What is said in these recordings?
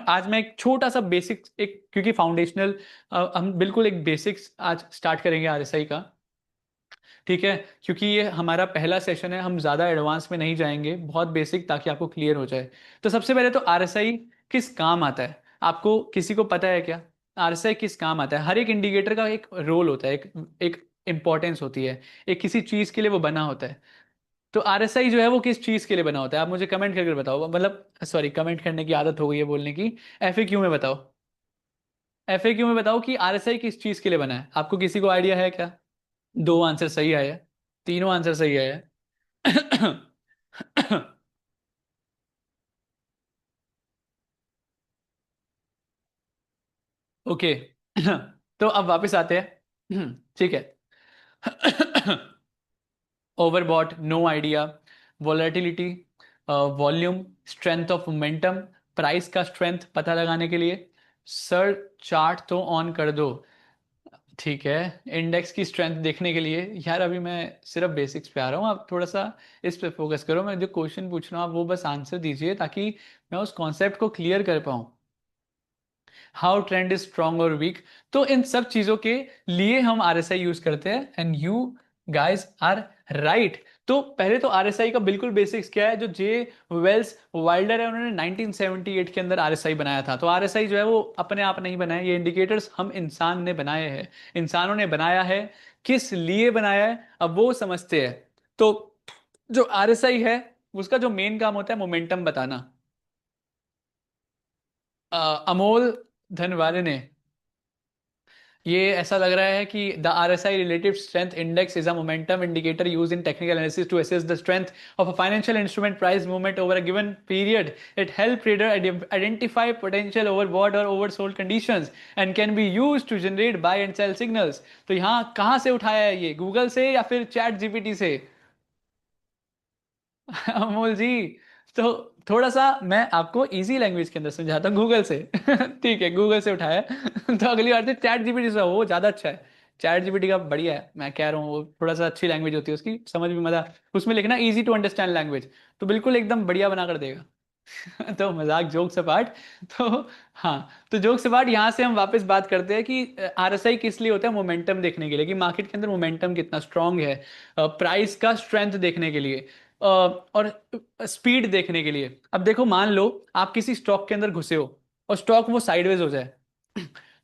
आज मैं एक छोटा सा बेसिक एक, क्योंकि फाउंडेशनल, हम बिल्कुल एक बेसिक्स आज स्टार्ट करेंगे आरएसआई का। ठीक है, क्योंकि ये हमारा पहला सेशन है, हम ज़्यादा एडवांस में नहीं जाएंगे, बहुत बेसिक, ताकि आपको क्लियर हो जाए। तो सबसे पहले तो आरएसआई किस काम आता है, आपको किसी को पता है क्या? आरएसआई किस काम आता है? हर एक इंडिकेटर का एक रोल होता है, एक एक इंपॉर्टेंस होती है, एक किसी चीज़ के लिए वो बना होता है। तो आरएसआई जो है वो किस चीज़ के लिए बना होता है, आप मुझे कमेंट करके बताओ, मतलब सॉरी, कमेंट करने की आदत हो गई है बोलने की। एफएक्यू में बताओ, एफएक्यू में बताओ कि आरएसआई किस चीज़ के लिए बना है, आपको किसी को आइडिया है क्या? दो आंसर सही आए हैं, तीनों आंसर सही आए हैं। ओके। तो अब वापस आते हैं। ठीक है। Overbought, no idea, volatility, volume, strength of momentum, price का स्ट्रेंथ पता लगाने के लिए। सर चार्ट तो ऑन कर दो। ठीक है, इंडेक्स की स्ट्रेंथ देखने के लिए। यार अभी मैं सिर्फ बेसिक्स पे आ रहा हूँ, आप थोड़ा सा इस पे फोकस करो, मैं जो क्वेश्चन पूछ रहा हूँ आप वो बस आंसर दीजिए, ताकि मैं उस कॉन्सेप्ट को क्लियर कर पाऊँ। हाउ ट्रेंड इज स्ट्रॉन्ग और वीक, तो इन सब चीजों के लिए हम आरएसआई यूज करते हैं, and you guys are right. तो पहले तो आरएसआई का बिल्कुल बेसिक्स क्या है, जो जे वेल्स वाइल्डर है उन्होंने 1978 के अंदर आरएसआई बनाया था। तो आरएसआई जो है वो अपने आप नहीं बनाया, ये इंडिकेटर्स हम इंसान ने बनाए हैं, इंसानों ने बनाया है। किस लिए बनाया है अब वो समझते हैं। तो जो आरएसआई है उसका जो मेन काम होता है मोमेंटम बताना। अमोल धनवारे ने, ये ऐसा लग रहा है कि the RSI relative strength index is a momentum indicator use in technical analysis to assess the strength of a financial instrument price movement over a given period. It help trader identify potential overbought और oversold conditions and can be used to generate buy and sell signals. तो यहाँ कहाँ से उठाया है ये, Google से या फिर चैट जीपीटी से? अमोल जी, तो थोड़ा सा मैं आपको इजी लैंग्वेज के अंदर समझाता हूँ, गूगल से। ठीक है, गूगल से उठाया है। तो अगली बार से चैट जीपीटी से, वो ज़्यादा अच्छा है। चैट जीपीटी का बढ़िया है, मैं कह रहा हूँ, वो थोड़ा सा अच्छी लैंग्वेज होती है उसकी, समझ में मजा, उसमें लिखना इजी टू अंडरस्टैंड लैंग्वेज, तो बिल्कुल एकदम बढ़िया बना कर देगा। तो मजाक जोक से पार्ट। तो हाँ, तो जोक से पार्ट, यहाँ से हम वापस बात करते हैं कि आरएसआई किस लिए होता है, मोमेंटम देखने के लिए, कि मार्केट के अंदर मोमेंटम कितना स्ट्रांग है, प्राइस का स्ट्रेंथ देखने के लिए, और स्पीड देखने के लिए। अब देखो, मान लो आप किसी स्टॉक के अंदर घुसे हो और स्टॉक वो साइडवेज हो जाए,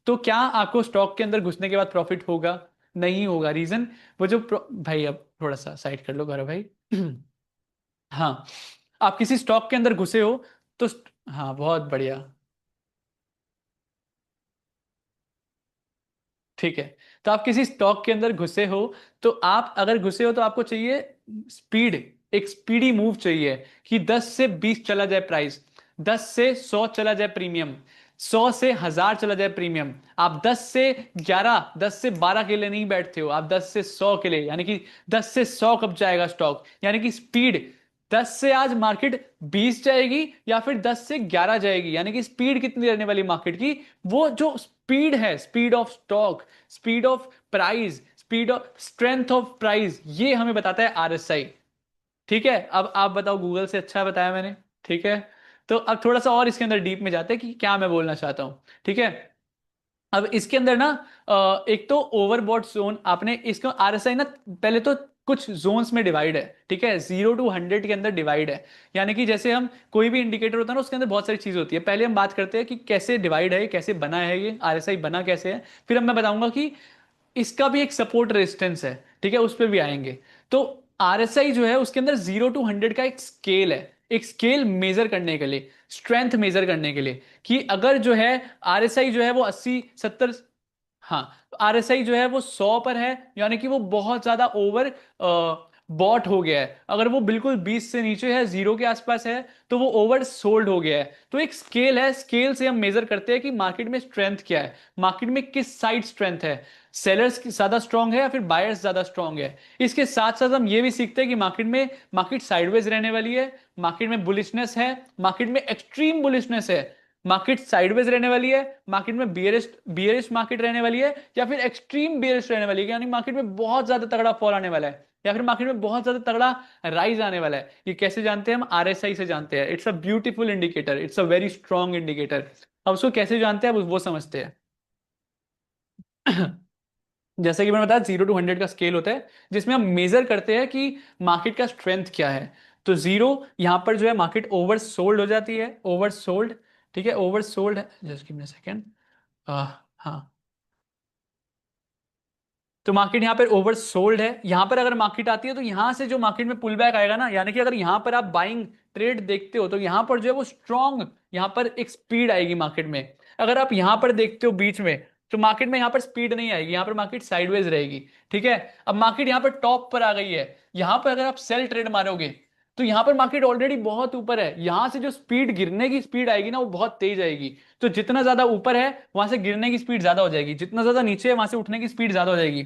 तो क्या आपको स्टॉक के अंदर घुसने के बाद प्रॉफिट होगा? नहीं होगा। रीजन, वो जो भाई अब थोड़ा सा साइड कर लो गौरव भाई। हाँ, आप किसी स्टॉक के अंदर घुसे हो तो हाँ, बहुत बढ़िया। ठीक है, तो आप किसी स्टॉक के अंदर घुसे हो, तो आप अगर घुसे हो तो आपको चाहिए स्पीड, एक स्पीडी मूव चाहिए, कि 10 से 20 चला जाए प्राइस, 10 से 100 चला जाए प्रीमियम, 100 से 1000 चला जाए प्रीमियम। आप 10 से 11, 10 से 12 के लिए नहीं बैठते हो, आप 10 से 100 के लिए, यानी कि 10 से 100 कब जाएगा स्टॉक, यानी कि स्पीड। 10 से आज मार्केट 20 जाएगी या फिर 10 से 11 जाएगी, यानी कि स्पीड कितनी रहने वाली मार्केट की, वो जो स्पीड है, speed of stock, speed of price, speed of strength of price, ये हमें बताता है आरएसआई। ठीक है, अब आप बताओ, गूगल से अच्छा बताया मैंने? ठीक है, तो अब थोड़ा सा और इसके अंदर डीप में जाते हैं कि क्या मैं बोलना चाहता हूं। ठीक है, अब इसके अंदर ना, एक तो ओवरबॉट जोन, आपने इसको आरएसआई ना, पहले तो कुछ जोन्स में डिवाइड है। ठीक है, 0 to 100 के अंदर डिवाइड है, यानी कि जैसे हम कोई भी इंडिकेटर होता है ना, उसके अंदर बहुत सारी चीज होती है। पहले हम बात करते हैं कि कैसे डिवाइड है, कैसे बना है ये आरएसआई, बना कैसे है, फिर अब मैं बताऊंगा कि इसका भी एक सपोर्ट रेजिस्टेंस है। ठीक है, उस पर भी आएंगे। तो आरएसआई जो है उसके अंदर 0 to 100 का एक स्केल है, एक स्केल मेजर करने के लिए, स्ट्रेंथ मेजर करने के लिए, कि अगर जो है आरएसआई जो है वो 80 70, हाँ, आरएसआई जो है वो 100 पर है, यानी कि वो बहुत ज्यादा ओवर बॉट हो गया है। अगर वो बिल्कुल 20 से नीचे है, 0 के आसपास है, तो वो ओवर सोल्ड हो गया है। तो एक स्केल है, स्केल से हम मेजर करते हैं कि मार्केट में स्ट्रेंथ क्या है, मार्केट में किस साइड स्ट्रेंथ है, सेलर्स ज्यादा स्ट्रांग है या फिर बायर्स ज्यादा स्ट्रांग है। इसके साथ साथ हम ये भी सीखते हैं कि मार्केट साइडवेज रहने वाली है, मार्केट में बुलिशनेस है, मार्केट में एक्सट्रीम बुलिशनेस है, मार्केट साइडवेज रहने वाली है, मार्केट में बियरिश बियरिश मार्केट रहने वाली है, या फिर एक्सट्रीम बियरिश रहने वाली है, यानी मार्केट में बहुत ज्यादा तगड़ा फॉल आने वाला है, या फिर मार्केट में बहुत ज्यादा तगड़ा राइज आने वाला है। ये कैसे जानते हैं हम? आरएसआई से जानते हैं। It's a beautiful indicator, it's a very strong indicator. अब उसको कैसे जानते हैं, अब वो समझते हैं। जैसे कि मैंने बताया 0 to 100 का स्केल होता है, जिसमें हम मेजर करते हैं कि मार्केट का स्ट्रेंथ क्या है। तो 0 यहां पर जो है मार्केट ओवर सोल्ड हो जाती है, ओवर सोल्ड। ठीक है, ओवर सोल्ड है, just give me a second. हाँ, तो मार्केट यहाँ पर ओवर सोल्ड है। यहां पर अगर मार्केट आती है तो यहां से जो मार्केट में पुल बैक आएगा ना, यानी कि अगर यहां पर आप बाइंग ट्रेड देखते हो तो यहां पर जो है वो स्ट्रॉन्ग, यहां पर एक स्पीड आएगी मार्केट में। अगर आप यहां पर देखते हो बीच में, तो मार्केट में यहां पर स्पीड नहीं आएगी, यहां पर मार्केट साइडवेज रहेगी। ठीक है, अब मार्केट यहां पर टॉप पर आ गई है, यहां पर अगर आप सेल ट्रेड मारोगे तो यहां पर मार्केट ऑलरेडी बहुत ऊपर है, यहां से जो स्पीड गिरने की स्पीड आएगी ना वो बहुत तेज आएगी। तो जितना ज्यादा ऊपर है वहां से गिरने की स्पीड ज्यादा हो जाएगी, जितना ज्यादा नीचे है वहां से उठने की स्पीड ज्यादा हो जाएगी।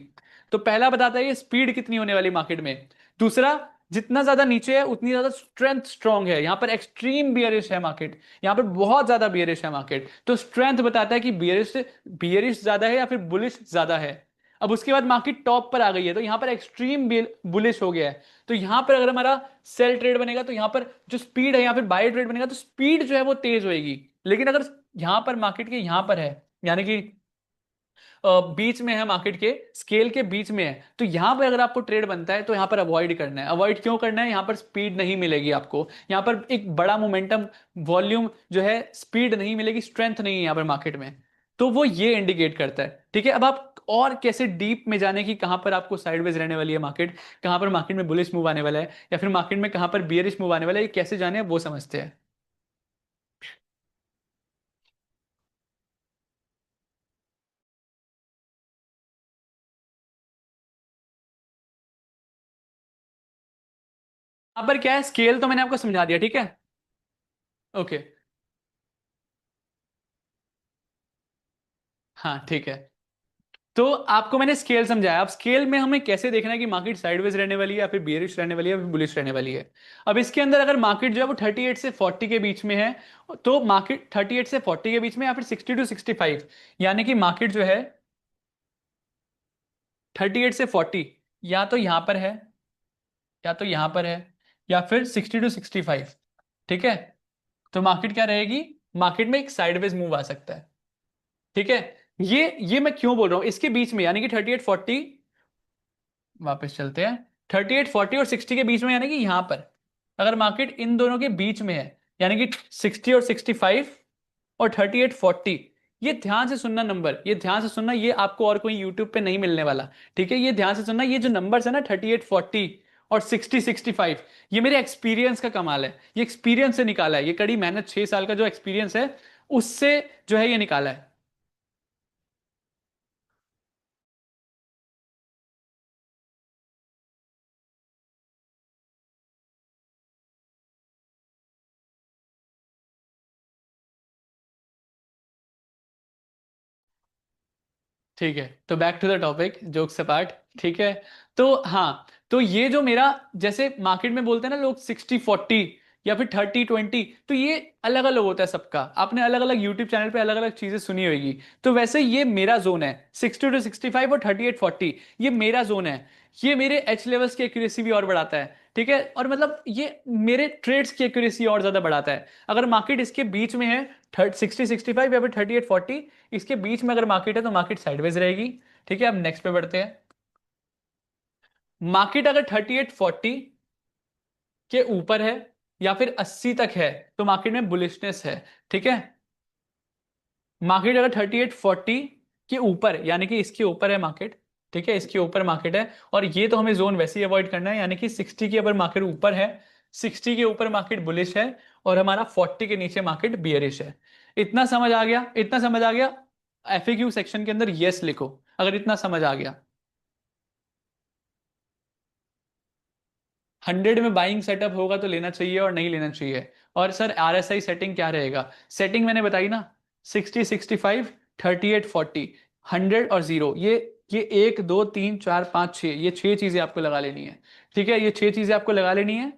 तो पहला बताता है ये स्पीड कितनी होने वाली मार्केट में। दूसरा, जितना ज्यादा नीचे है उतनी ज्यादा स्ट्रेंथ स्ट्रांग है, यहां पर एक्सट्रीम बियरिश है मार्केट, यहां पर बहुत ज्यादा बियरिश है मार्केट, तो स्ट्रेंथ बताता है कि बियरिश बियरिश ज्यादा है या फिर बुलिश ज्यादा है। अब उसके बाद मार्केट टॉप पर आ गई है तो यहां पर एक्सट्रीम बुलिश हो गया है। तो यहां पर अगर हमारा सेल ट्रेड बनेगा तो यहां पर जो स्पीड है, यहां पर बाय ट्रेड बनेगा तो स्पीड जो है वो तेज होएगी। लेकिन अगर यहां पर मार्केट के यहां पर है, यानी कि बीच में है, मार्केट के स्केल के बीच में है, तो यहां पर अगर आपको ट्रेड बनता है तो यहां पर अवॉइड करना है। अवॉइड क्यों करना है? यहां पर स्पीड नहीं मिलेगी आपको, यहां पर एक बड़ा मोमेंटम वॉल्यूम जो है, स्पीड नहीं मिलेगी, स्ट्रेंथ नहीं है यहां पर मार्केट में। तो वो ये इंडिकेट करता है। ठीक है, अब आप और कैसे डीप में जाने की कहां पर आपको साइडवेज रहने वाली है मार्केट, कहां पर मार्केट में बुलिश मूव आने वाला है, या फिर मार्केट में कहां पर बियरिश मूव आने वाला है, ये कैसे जाने वो समझते हैं। यहां पर क्या है, स्केल तो मैंने आपको समझा दिया, ठीक है। ओके, हाँ ठीक है। तो आपको मैंने स्केल समझाया, अब स्केल में हमें कैसे देखना है कि मार्केट साइडवेज रहने वाली है या फिर बियरिश रहने वाली है या फिर बुलिश रहने वाली है। अब इसके अंदर अगर मार्केट जो है वो 38 से 40 के बीच में है, तो मार्केट 38 से 40 के बीच में, या फिर 60 to 65, यानी कि मार्केट जो है 38 से 40 या तो यहां पर है, या तो यहां पर है, या फिर 60 to 65। ठीक है, तो मार्केट क्या रहेगी, मार्केट में एक साइडवेज मूव आ सकता है। ठीक है, ये मैं क्यों बोल रहा हूं इसके बीच में, यानी कि 38-40, वापस चलते हैं, 38-40 और 60 के बीच में, यानी कि यहां पर अगर मार्केट इन दोनों के बीच में है, यानी कि 60 और 65 और 38-40, ये ध्यान से सुनना नंबर, ये ध्यान से सुनना, ये आपको और कोई यूट्यूब पे नहीं मिलने वाला। ठीक है, ये ध्यान से सुनना, ये जो नंबर्स है ना 38-40 और 60-65, ये मेरे एक्सपीरियंस का कमाल है, ये एक्सपीरियंस से निकाला है, ये कड़ी मेहनत 6 साल का जो एक्सपीरियंस है उससे जो है ये निकाला है। ठीक है, तो back to the topic, jokes apart. ठीक है, तो हाँ, तो ये जो मेरा, जैसे मार्केट में बोलते हैं ना लोग 60-40 या फिर 30-20, तो ये अलग अलग होता है सबका, आपने अलग अलग यूट्यूब चैनल पे अलग अलग चीजें सुनी होगी। तो वैसे ये मेरा जोन है 60 to 65 और 38-40, ये मेरा जोन है। ये मेरे एच लेवल्स की एक्यूरेसी भी और बढ़ाता है। ठीक है, और मतलब ये मेरे ट्रेड्स की एक्यूरेसी और ज्यादा बढ़ाता है। अगर मार्केट इसके बीच में है, 60-65 या फिर 38-40, इसके बीच में अगर मार्केट है तो मार्केट साइडवेज रहेगी। ठीक है, अब नेक्स्ट पे बढ़ते हैं। मार्केट अगर 38-40 के ऊपर है या फिर 80 तक है तो मार्केट में बुलिशनेस है। ठीक है, मार्केट अगर 38-40 के ऊपर, यानी कि इसके ऊपर है मार्केट, ठीक है, इसके ऊपर मार्केट है, और ये तो हमें जोन वैसे ही अवॉइड करना है, यानी कि 60 के ऊपर मार्केट ऊपर है, 60 के ऊपर मार्केट बुलिश है, और हमारा 40 के नीचे मार्केट बियरिश है। इतना समझ आ गया? इतना समझ आ गया? एफएक्यू सेक्शन के अंदर यस लिखो अगर इतना समझ आ गया। 100 में बाइंग सेटअप होगा तो लेना चाहिए और नहीं लेना चाहिए। और सर आरएसआई सेटिंग क्या रहेगा? सेटिंग मैंने बताई ना, 60-65, 38-40, 100 और 0, ये 1 2 3 4 5 6, ये 6 चीजें आपको लगा लेनी है। ठीक है, ये 6 चीजें आपको लगा लेनी है।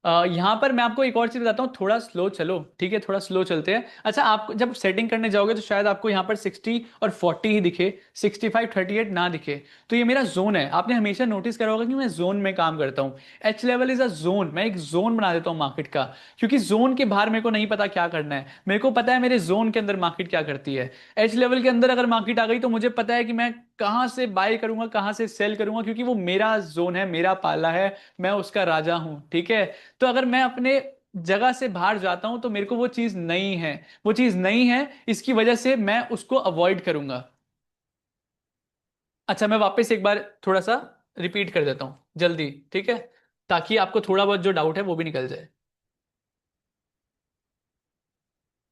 यहाँ पर मैं आपको एक और चीज बताता हूँ, थोड़ा स्लो चलो, ठीक है, थोड़ा स्लो चलते हैं। अच्छा, आप जब सेटिंग करने जाओगे तो शायद आपको यहाँ पर 60 और 40 ही दिखे, 65 38 ना दिखे। तो ये मेरा जोन है, आपने हमेशा नोटिस करा होगा कि मैं जोन में काम करता हूँ। H level is a zone, मैं एक जोन बना देता हूँ मार्केट का, क्योंकि जोन के बाहर मेरे को नहीं पता क्या करना है, मेरे को पता है मेरे जोन के अंदर मार्केट क्या करती है। एच लेवल के अंदर अगर मार्केट आ गई तो मुझे पता है कि मैं कहाँ से बाय करूंगा, कहाँ से सेल करूंगा, क्योंकि वो मेरा जोन है, मेरा पाला है, मैं उसका राजा हूं, ठीक है। तो अगर मैं अपने जगह से बाहर जाता हूं तो मेरे को वो चीज नहीं है, वो चीज नहीं है, इसकी वजह से मैं उसको अवॉइड करूंगा। अच्छा, मैं वापस एक बार थोड़ा सा रिपीट कर देता हूं जल्दी, ठीक है, ताकि आपको थोड़ा बहुत जो डाउट है वो भी निकल जाए।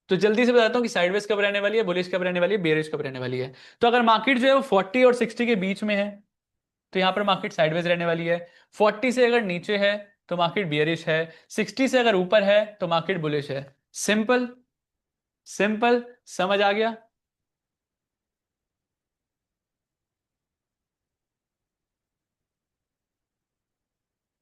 तो जल्दी से बताता हूँ कि साइडवेज कब रहने वाली है, बुलिश कब रहने वाली है, बेरिश कब रहने वाली है। तो अगर मार्केट जो है वो 40 और 60 के बीच में है तो यहां पर मार्केट साइडवेज रहने वाली है। 40 से अगर नीचे है तो मार्केट बियरिश है। 60 से अगर ऊपर है तो मार्केट बुलिश है। सिंपल, सिंपल, समझ आ गया।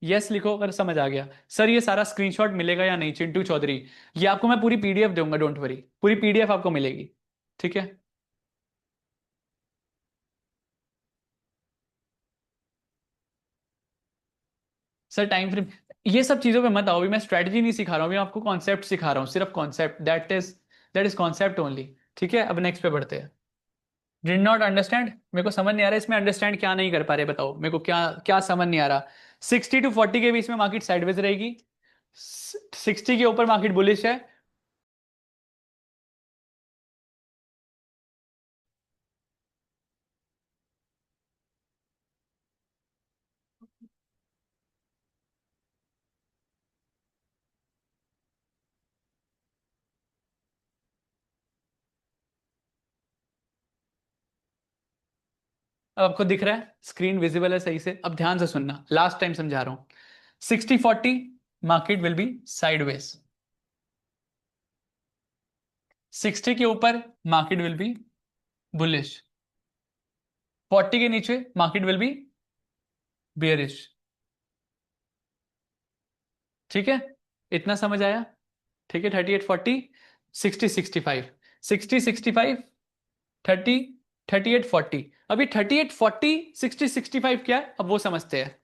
यस लिखो अगर समझ आ गया। सर ये सारा स्क्रीनशॉट मिलेगा या नहीं चिंटू चौधरी? ये आपको मैं पूरी पीडीएफ दूंगा, डोंट वरी, पूरी पीडीएफ आपको मिलेगी, ठीक है। सर टाइम फ्रेम, ये सब चीजों पे मत आओ, अभी मैं स्ट्रेटजी नहीं सिखा रहा हूँ, अभी मैं आपको कॉन्सेप्ट सिखा रहा हूँ, सिर्फ concept, that is concept only. ठीक है, अब नेक्स्ट पे बढ़ते हैं। डिड नॉट अंडरस्टैंड, मेरे को समझ नहीं आ रहा इसमें, अंडरस्टैंड क्या नहीं कर पा रहे बताओ मेरे को, क्या क्या समझ नहीं आ रहा। 60 to 40 के बीच में मार्केट साइडवेज रहेगी, 60 के ऊपर मार्केट बुलिश है। अब आपको दिख रहा है, स्क्रीन विजिबल है सही से? अब ध्यान से सुनना, लास्ट टाइम समझा रहा हूं। 60 40 मार्केट विल बी साइडवेज, 60 के ऊपर मार्केट विल बी बुलिश, 40 के नीचे मार्केट विल बी बियरिश। ठीक है, इतना समझ आया? ठीक है, 38 40, 60 65, 60 65, 30 38 40। अभी 38 40, 60 65 क्या है अब वो समझते हैं।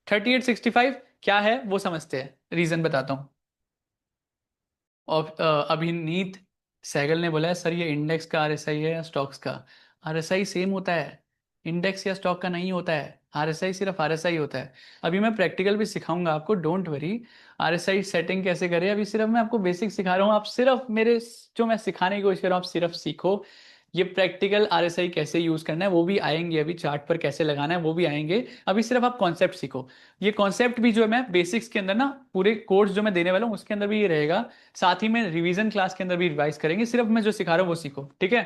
38 65 क्या है वो समझते हैं, रीजन बताता हूँ। और अभिनीत सहगल ने बोला है सर ये इंडेक्स का आरएसआई है या स्टॉक्स का? आरएसआई सेम होता है, इंडेक्स या स्टॉक का नहीं होता है, आरएसआई सिर्फ आरएसआई होता है। अभी मैं प्रैक्टिकल भी सिखाऊंगा आपको, डोंट वरी। आरएसआई सेटिंग कैसे करें, अभी सिर्फ मैं आपको बेसिक सिखा रहा हूँ, आप सिर्फ मेरे जो मैं सिखाने की कोशिश कर रहा हूँ आप सिर्फ सीखो। ये प्रैक्टिकल आरएसआई कैसे यूज करना है वो भी आएंगे, अभी चार्ट पर कैसे लगाना है वो भी आएंगे। अभी सिर्फ आप कॉन्सेप्ट सीखो। ये कॉन्सेप्ट भी जो है मैं बेसिक्स के अंदर ना, पूरे कोर्स जो मैं देने वाला हूँ उसके अंदर भी ये रहेगा। साथ ही में रिवीजन क्लास के अंदर भी रिवाइज करेंगे, सिर्फ मैं जो सिखा रहा हूँ वो सीखो, ठीक है।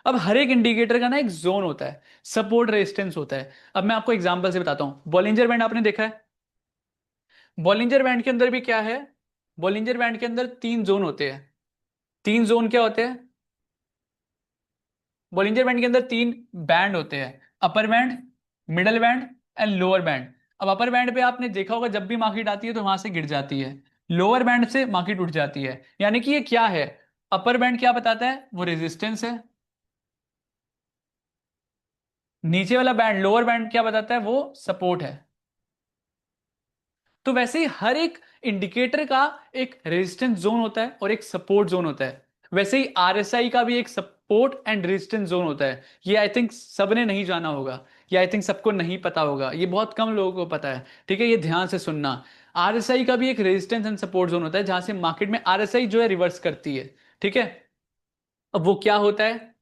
अब हर एक इंडिकेटर का ना एक जोन होता है, सपोर्ट रेजिस्टेंस होता है। अब मैं आपको एग्जांपल से बताता हूँ, बॉलिंजर बैंड आपने देखा है? बॉलिंजर बैंड के अंदर भी क्या है, बॉलिंजर बैंड के अंदर 3 जोन होते हैं। 3 जोन क्या होते हैं? बॉलिंजर बैंड के अंदर 3 बैंड होते हैं, upper band, middle band and lower band. अब अपर बैंड पे आपने देखा होगा जब भी मार्केट आती है तो वहां से गिर जाती है, लोअर बैंड से मार्केट उठ जाती है, यानी कि ये क्या है? अपर बैंड क्या बताता है, वो रेजिस्टेंस है। नीचे वाला बैंड, लोअर बैंड क्या बताता है, वो सपोर्ट है। तो वैसे ही हर एक इंडिकेटर का एक रेजिस्टेंस जोन होता है और एक सपोर्ट जोन होता है। वैसे ही आरएसआई का भी एक सपोर्ट एंड रेजिस्टेंस जोन होता है। ये आई थिंक सबने नहीं जाना होगा, ये आई थिंक सबको नहीं पता होगा, ये बहुत कम लोगों को पता है, ठीक है। ये ध्यान से सुनना, आरएसआई का भी एक रेजिस्टेंस एंड सपोर्ट जोन होता है जहां से मार्केट में आरएसआई जो है रिवर्स करती है, ठीक है। अब वो क्या होता है?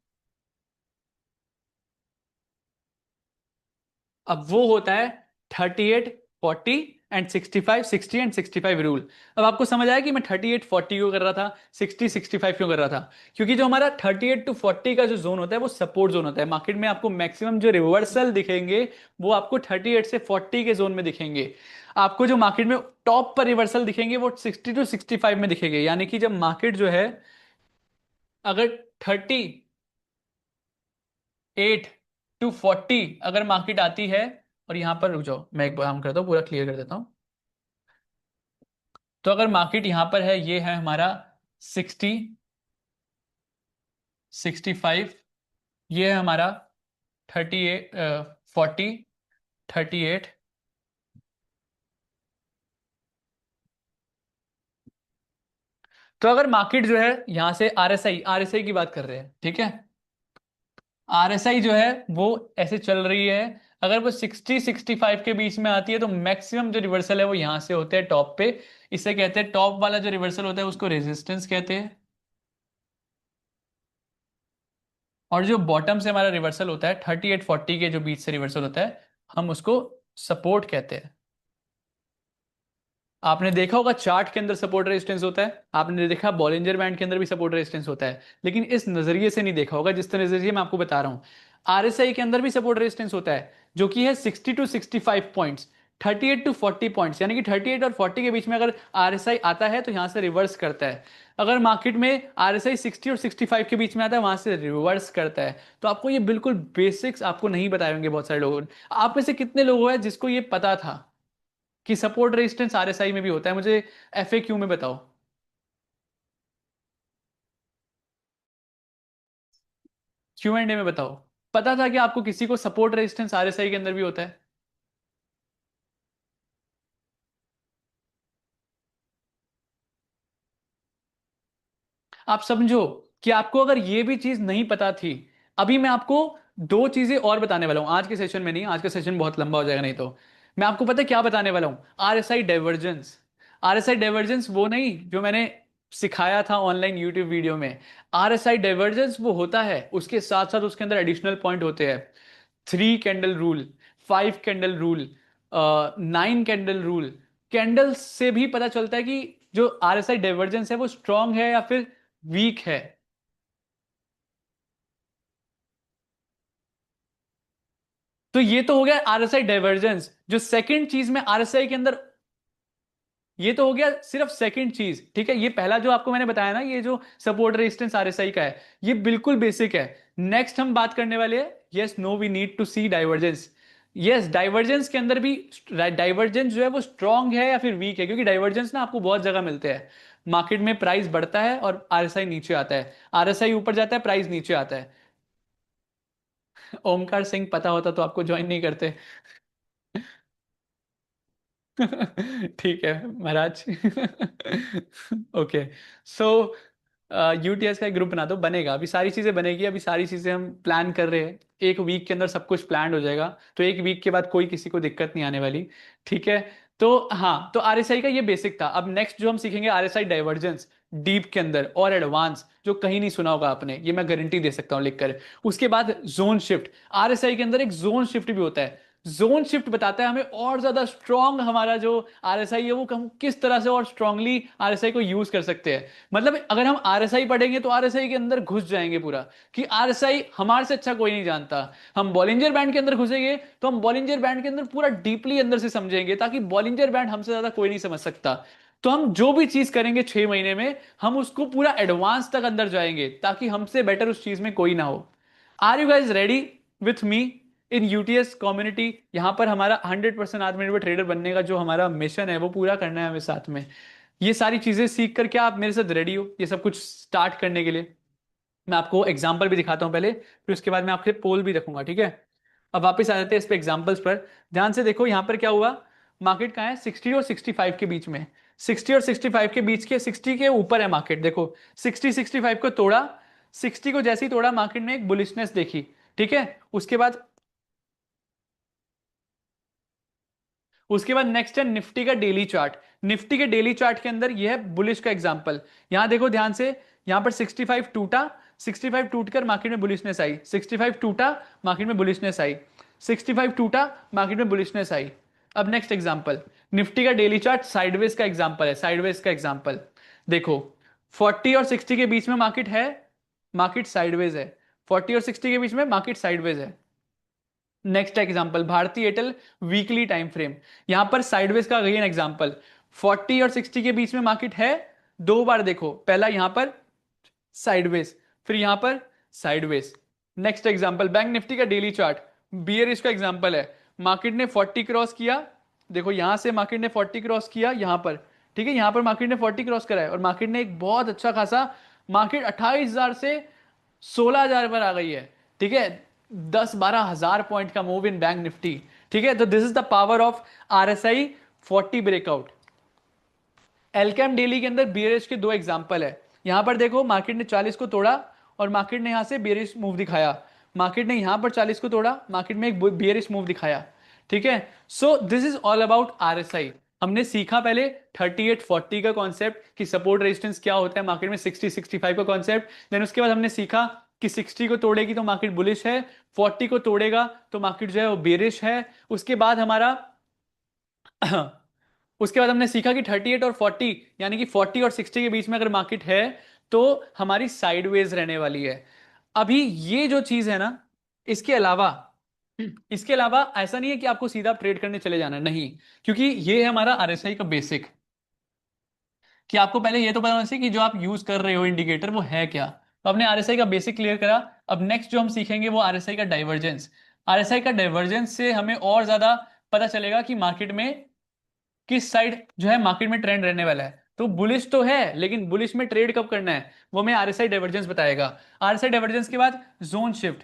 अब वो होता है 38 40 एंड 65 60 एंड 65 रूल। अब आपको समझ आया कि मैं 38 40 क्यों कर रहा था, 60 65 क्यों कर रहा था? क्योंकि जो हमारा 38 to 40 का जो जोन होता है वो सपोर्ट जोन होता है। मार्केट में आपको मैक्सिमम जो रिवर्सल दिखेंगे वो आपको 38 से 40 के जोन में दिखेंगे। आपको जो मार्केट में टॉप पर रिवर्सल दिखेंगे वो 60 to 65 में दिखेंगे, यानी कि जब मार्केट जो है, अगर 38 to 40 अगर मार्केट आती है, और यहां पर रुक जाओ मैं एक काम करता हूँ पूरा क्लियर कर देता हूँ। तो अगर मार्केट यहां पर है, ये है हमारा 60, 65, ये है हमारा 38, 40, 38। तो अगर मार्केट जो है यहां से आरएसआई आरएसआई की बात कर रहे हैं, ठीक है, आरएसआई जो है वो ऐसे चल रही है, अगर वो 60-65 के बीच में आती है तो मैक्सिमम जो रिवर्सल है वो यहां से होते हैं टॉप पे। इसे कहते हैं, टॉप वाला जो रिवर्सल होता है उसको रेजिस्टेंस कहते हैं, और जो बॉटम से हमारा रिवर्सल होता है 38-40 के जो बीच से रिवर्सल होता है, हम उसको सपोर्ट कहते हैं। आपने देखा होगा चार्ट के अंदर सपोर्ट रेजिस्टेंस होता है, आपने देखा बॉलिंजर बैंड के अंदर भी सपोर्ट रेजिस्टेंस होता है, लेकिन इस नजरिए से नहीं देखा होगा जिस नजरिए मैं आपको बता रहा हूं। आरएसआई के अंदर भी सपोर्ट रेजिस्टेंस होता है, जो कि है 60-65 पॉइंट्स, 38-40 पॉइंट्स, यानी कि 38 और 40 के बीच में अगर आरएसआई आता है तो यहां से रिवर्स करता है। अगर मार्केट में आरएसआई 60 और 65 के बीच में आता है, वहां से रिवर्स करता है। तो आपको ये बिल्कुल बेसिक्स आपको नहीं बताए होंगे बहुत सारे लोगों ने। आप में से कितने लोग हैं जिसको ये पता था कि सपोर्ट रेजिस्टेंस आरएसआई में भी होता है? मुझे एफएक्यू में बताओ। क्यू एंड ए में बताओ। पता था कि आपको किसी को सपोर्ट रेजिस्टेंस आरएसआई के अंदर भी होता है? आप समझो कि आपको अगर ये भी चीज नहीं पता थी, अभी मैं आपको दो चीजें और बताने वाला हूं आज के सेशन में, नहीं आज का सेशन बहुत लंबा हो जाएगा नहीं तो। मैं आपको पता है क्या बताने वाला हूं? RSI divergence. आरएसआई डाइवर्जेंस वो नहीं जो मैंने सिखाया था ऑनलाइन यूट्यूब वीडियो में। आरएसआई डाइवर्जेंस वो होता है, उसके साथ साथ उसके अंदर एडिशनल पॉइंट होते हैं। 3 candle rule, 5 candle rule, 9 candle rule. Candle से भी पता चलता है कि जो आरएसआई डाइवर्जेंस है वो स्ट्रांग है या फिर वीक है। तो ये तो हो गया आरएसआई डाइवर्जेंस। जो सेकंड चीज में आरएसआई के अंदर, ये तो हो गया सिर्फ सेकंड चीज, ठीक है। ये पहला जो आपको मैंने बताया ना, ये जो सपोर्ट रेजिस्टेंस आरएसआई का है, ये बिल्कुल बेसिक है। नेक्स्ट हम बात करने वाले हैं, yes no we need to see divergence. Yes, divergence के अंदर भी डाइवर्जेंस जो है वो स्ट्रांग है या फिर वीक है, क्योंकि डाइवर्जेंस ना आपको बहुत जगह मिलते हैं। मार्केट में प्राइस बढ़ता है और आरएसआई नीचे आता है, आरएसआई ऊपर जाता है, प्राइस नीचे आता है। ओमकार सिंह पता होता तो आपको ज्वाइन नहीं करते। ठीक है महाराज। ओके। सो यूटीएस का एक ग्रुप बना दो, बनेगा, अभी सारी चीजें बनेगी, अभी सारी चीजें हम प्लान कर रहे हैं। एक वीक के अंदर सब कुछ प्लान हो जाएगा, तो एक वीक के बाद कोई किसी को दिक्कत नहीं आने वाली, ठीक है। तो हाँ, तो आरएसआई का ये बेसिक था। अब नेक्स्ट जो हम सीखेंगे आरएसआई डाइवर्जेंस, डीप के अंदर और एडवांस, जो कहीं नहीं सुना होगा आपने, ये मैं गारंटी दे सकता हूं लिखकर। उसके बाद जोन शिफ्ट, आरएसआई के अंदर एक जोन शिफ्ट भी होता है। जोन शिफ्ट बताता है हमें और ज्यादा स्ट्रांग हमारा जो आरएसआई है वो हम किस तरह से और स्ट्रांगली आरएसआई को यूज कर सकते हैं। मतलब अगर हम आरएसआई पढ़ेंगे तो आरएसआई के अंदर घुस जाएंगे पूरा, कि आरएसआई हमारे से अच्छा कोई नहीं जानता। हम बॉलिंजर बैंड के अंदर घुसेंगे तो हम बॉलिंजर बैंड के अंदर पूरा डीपली अंदर से समझेंगे, ताकि बॉलिंजर बैंड हमसे ज्यादा कोई नहीं समझ सकता। तो हम जो भी चीज करेंगे 6 महीने में, हम उसको पूरा एडवांस तक अंदर जाएंगे, ताकि हमसे बेटर उस चीज में कोई ना हो। Are you guys ready with me in UTS community? यहां पर हमारा 100% आत्मनिर्भर ट्रेडर बनने का जो हमारा मिशन है वो पूरा करना है हमें साथ में। ये सारी चीजें सीख कर, क्या आप मेरे साथ रेडी हो ये सब कुछ स्टार्ट करने के लिए? मैं आपको एग्जाम्पल भी दिखाता हूं पहले, फिर उसके बाद मैं आपके पोल भी रखूंगा, ठीक है। अब वापस आ जाते हैं इस पे एग्जाम्पल्स पर। ध्यान से देखो यहां पर क्या हुआ। मार्केट कहाँ है? 60 और 65 के बीच में। 60 और 65 के बीच के 60 के ऊपर है मार्केट, देखो 60-65 को तोड़ा। 60 को जैसे ही तोड़ा, मार्केट में एक बुलिशनेस देखी, ठीक है। उसके बाद नेक्स्ट है निफ्टी का डेली चार्ट। निफ्टी के डेली चार्ट के अंदर यह है बुलिश का एग्जांपल। यहां देखो ध्यान से, यहां पर 65 टूटा, 65 टूटकर मार्केट में बुलिशनेस आई, 65 टूटा, मार्केट में बुलिशनेस आई, 65 टूटा, मार्केट में बुलिशनेस आई। अब नेक्स्ट एग्जांपल, निफ्टी का डेली चार्ट साइडवेज का एग्जांपल है, साइडवेज का एग्जांपल। देखो 40 और 60 के बीच में मार्केट है, मार्केट साइडवेज है। 40 और 60 के बीच में मार्केट साइडवेज है। Next example Bharti Airtel, weekly time frame. यहां पर साइडवेज का अगेन एग्जांपल, 40 और 60 के बीच में मार्केट है, दो बार देखो, पहला यहां पर साइडवेज, फिर यहां पर sideways. Next example bank Nifty का डेली चार्ट, बियरिश का एग्जांपल है। मार्केट ने 40 क्रॉस किया, देखो यहां से मार्केट ने 40 क्रॉस किया यहां पर, ठीक है, यहां पर मार्केट ने 40 क्रॉस करा है और मार्केट ने एक बहुत अच्छा खासा, मार्केट 28,000 से 16,000 पर आ गई है। ठीक है, 10-12 हजार पॉइंट का मूव इन बैंक निफ्टी। ठीक है, तो this is the power of RSI 40 breakout. Alkem daily के अंदर बियरिश के दो एग्जांपल है। यहां पर देखो मार्केट ने 40 को तोड़ा और मार्केट ने यहां से बियरिश मूव दिखाया। मार्केट ने यहां पर 40 को तोड़ा, मार्केट में एक बियरिश मूव दिखाया। ठीक है, so this is all about RSI। हमने सीखा पहले 38-40 का कॉन्सेप्ट कि सपोर्ट रेजिस्टेंस क्या होता है मार्केट में, 60-65 का कॉन्सेप्ट। देन उसके बाद हमने सीखा कि 60 को तोड़ेगी तो मार्केट बुलिश है, 40 को तोड़ेगा तो मार्केट जो है वो बेरिश है। उसके बाद हमारा उसके बाद हमने सीखा कि 38 और 40 यानी कि 40 और 60 के बीच में अगर मार्केट है तो हमारी साइडवेज रहने वाली है। अभी ये जो चीज है ना, इसके अलावा इसके अलावा ऐसा नहीं है कि आपको सीधा ट्रेड करने चले जाना है, नहीं, क्योंकि ये है हमारा RSI का बेसिक, कि आपको पहले ये तो पता होना चाहिए कि जो आप यूज कर रहे हो इंडिकेटर वो है क्या। तो आपने RSI का बेसिक क्लियर करा। अब नेक्स्ट जो हम सीखेंगे वो RSI का डाइवर्जेंस। RSI का डाइवर्जेंस से हमें और ज्यादा पता चलेगा कि मार्केट में किस साइड जो है मार्केट में ट्रेंड रहने वाला है। तो बुलिश तो है, लेकिन बुलिश में ट्रेड कब करना है वो हमें RSI डाइवर्जेंस बताएगा। RSI डाइवर्जेंस के बाद जोन शिफ्ट,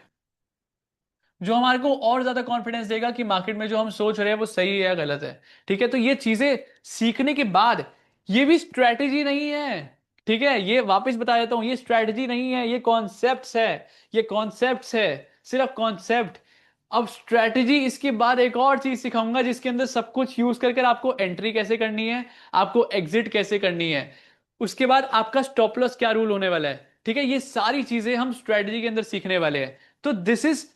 जो हमारे को और ज्यादा कॉन्फिडेंस देगा कि मार्केट में जो हम सोच रहे हैं वो सही है या गलत है। ठीक है, तो ये चीजें सीखने के बाद, ये भी स्ट्रैटेजी नहीं है। ठीक है, ये वापस बता देता हूं, ये स्ट्रैटेजी नहीं है, ये कॉन्सेप्ट्स है। ये कॉन्सेप्ट्स है, सिर्फ कॉन्सेप्ट। अब स्ट्रैटेजी इसके बाद एक और चीज सिखाऊंगा जिसके अंदर सब कुछ यूज करके आपको एंट्री कैसे करनी है, आपको एग्जिट कैसे करनी है, उसके बाद आपका स्टॉप लॉस क्या रूल होने वाला है। ठीक है, ये सारी चीजें हम स्ट्रैटेजी के अंदर सीखने वाले हैं। तो दिस इज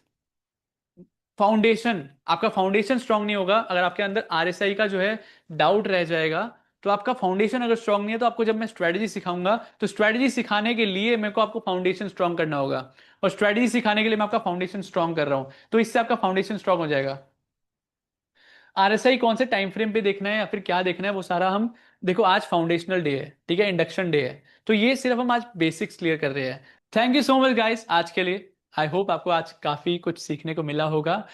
फाउंडेशन। आपका फाउंडेशन स्ट्रांग नहीं होगा अगर आपके अंदर RSI का जो है डाउट रह जाएगा। तो आपका फाउंडेशन अगर स्ट्रांग नहीं है तो आपको जब मैं स्ट्रेटजी सिखाऊंगा तो स्ट्रेटजी सिखाने के लिए मेरे को आपको फाउंडेशन स्ट्रांग करना होगा, और स्ट्रेटजी सिखाने के लिए मैं आपका फाउंडेशन स्ट्रांग कर रहा हूं, तो इससे आपका फाउंडेशन स्ट्रांग हो जाएगा। RSI कौन से टाइम फ्रेम पे देखना है या फिर क्या देखना है वो सारा हम, देखो आज फाउंडेशनल डे है, ठीक है, इंडक्शन डे है, तो ये सिर्फ हम आज बेसिक्स क्लियर कर रहे हैं। Thank you so much guys आज के लिए। आई होप आपको आज काफी कुछ सीखने को मिला होगा।